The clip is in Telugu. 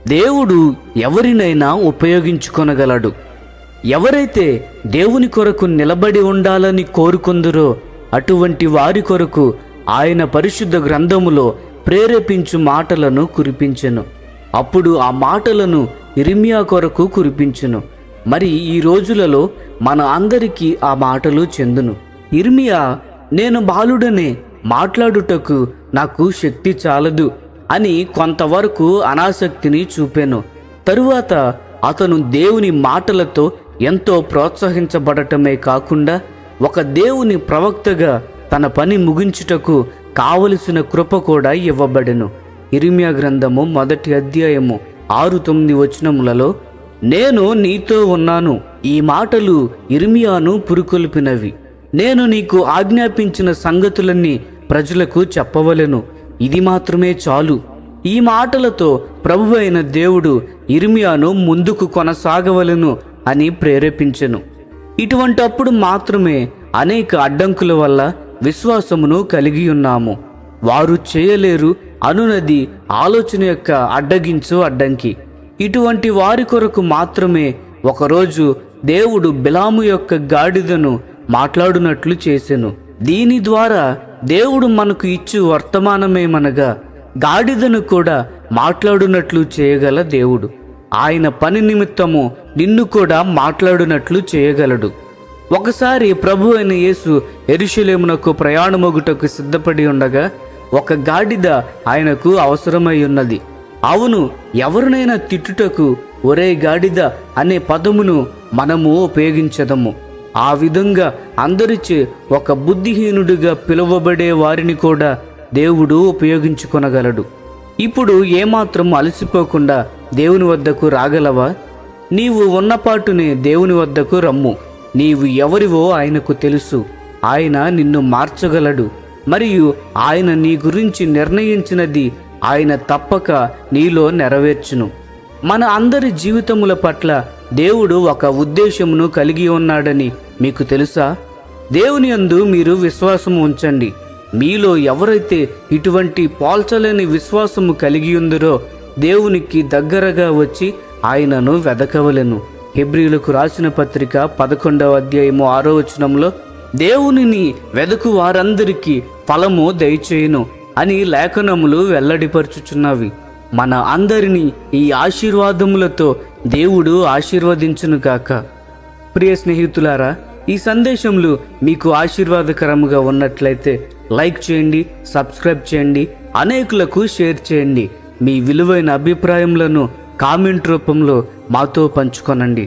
దేవుడు ఎవరినైనా ఉపయోగించుకొనగలడు. ఎవరైతే దేవుని కొరకు నిలబడి ఉండాలని కోరుకుందరో అటువంటి వారి కొరకు ఆయన పరిశుద్ధ గ్రంథములో ప్రేరేపించు మాటలను కురిపించెను. అప్పుడు ఆ మాటలను ఇర్మియా కొరకు కురిపించెను. మరి ఈ రోజులలో మన అందరికీ ఆ మాటలు చెందును. ఇర్మియా, నేను బాలుడనే, మాట్లాడుటకు నాకు శక్తి చాలదు అని కొంతవరకు అనాసక్తిని చూపెను. తరువాత అతను దేవుని మాటలతో ఎంతో ప్రోత్సహించబడటమే కాకుండా ఒక దేవుని ప్రవక్తగా తన పని ముగించుటకు కావలసిన కృప కూడా ఇవ్వబడెను. ఇర్మియా గ్రంథము 1వ అధ్యాయము 6-9 వచనములలో, నేను నీతో ఉన్నాను. ఈ మాటలు ఇర్మియాను పురుకొల్పినవి. నేను నీకు ఆజ్ఞాపించిన సంగతులన్నీ ప్రజలకు చెప్పవలెను. ఇది మాత్రమే చాలు. ఈ మాటలతో ప్రభువైన దేవుడు ఇర్మియాను ముందుకు కొనసాగవలెను అని ప్రేరేపించెను. ఇటువంటప్పుడు మాత్రమే అనేక అడ్డంకుల వల్ల విశ్వాసమును కలిగి ఉన్నాము. వారు చేయలేరు అనునది ఆలోచన యొక్క అడ్డంకి. ఇటువంటి వారి కొరకు మాత్రమే ఒకరోజు దేవుడు బిలాము యొక్క గాడిదను మాట్లాడునట్లు చేసెను. దీని ద్వారా దేవుడు మనకు ఇచ్చు వర్తమానమేమనగా గాడిదను కూడా మాట్లాడునట్లు చేయగల దేవుడు. ఆయన పని నిమిత్తము నిన్ను కూడా మాట్లాడునట్లు చేయగలడు. ఒకసారి ప్రభు అయిన యేసు యెరూషలేమునకు ప్రయాణమగుటకు సిద్ధపడి ఉండగా ఒక గాడిద ఆయనకు అవసరమై ఉన్నది. అవును, ఎవరినైనా తిట్టుటకు ఒరే గాడిద అనే పదమును మనము ఉపయోగించదము. ఆ విధంగా అందరిచే ఒక బుద్ధిహీనుడిగా పిలువబడే వారిని కూడా దేవుడు ఉపయోగించుకొనగలడు. ఇప్పుడు ఏమాత్రం అలసిపోకుండా దేవుని వద్దకు రాగలవా? నీవు ఉన్నపాటునే దేవుని వద్దకు రమ్ము. నీవు ఎవరివో ఆయనకు తెలుసు. ఆయన నిన్ను మార్చగలడు. మరియు ఆయన నీ గురించి నిర్ణయించినది ఆయన తప్పక నీలో నెరవేర్చును. మన అందరి జీవితముల పట్ల దేవుడు ఒక ఉద్దేశమును కలిగి ఉన్నాడని మీకు తెలుసా? దేవుని యందు మీరు విశ్వాసము ఉంచండి. మీలో ఎవరైతే ఇటువంటి పోల్చలేని విశ్వాసము కలిగి ఉందరో దేవునికి దగ్గరగా వచ్చి ఆయనను వెదకవలెను. హెబ్రీయులకు రాసిన పత్రిక 11వ అధ్యాయము 6వ వచనంలో, దేవునిని వెదకు వారందరికీ ఫలము దయచేయును అని లేఖనములు వెల్లడిపరుచుచున్నవి. మన అందరినీ ఈ ఆశీర్వాదములతో దేవుడు ఆశీర్వదించును గాక. ప్రియ స్నేహితులారా, ఈ సందేశములు మీకు ఆశీర్వాదకరముగా ఉన్నట్లయితే లైక్ చేయండి, సబ్స్క్రైబ్ చేయండి, అనేకులకు షేర్ చేయండి. మీ విలువైన అభిప్రాయములను కామెంట్ రూపంలో మాతో పంచుకొనండి.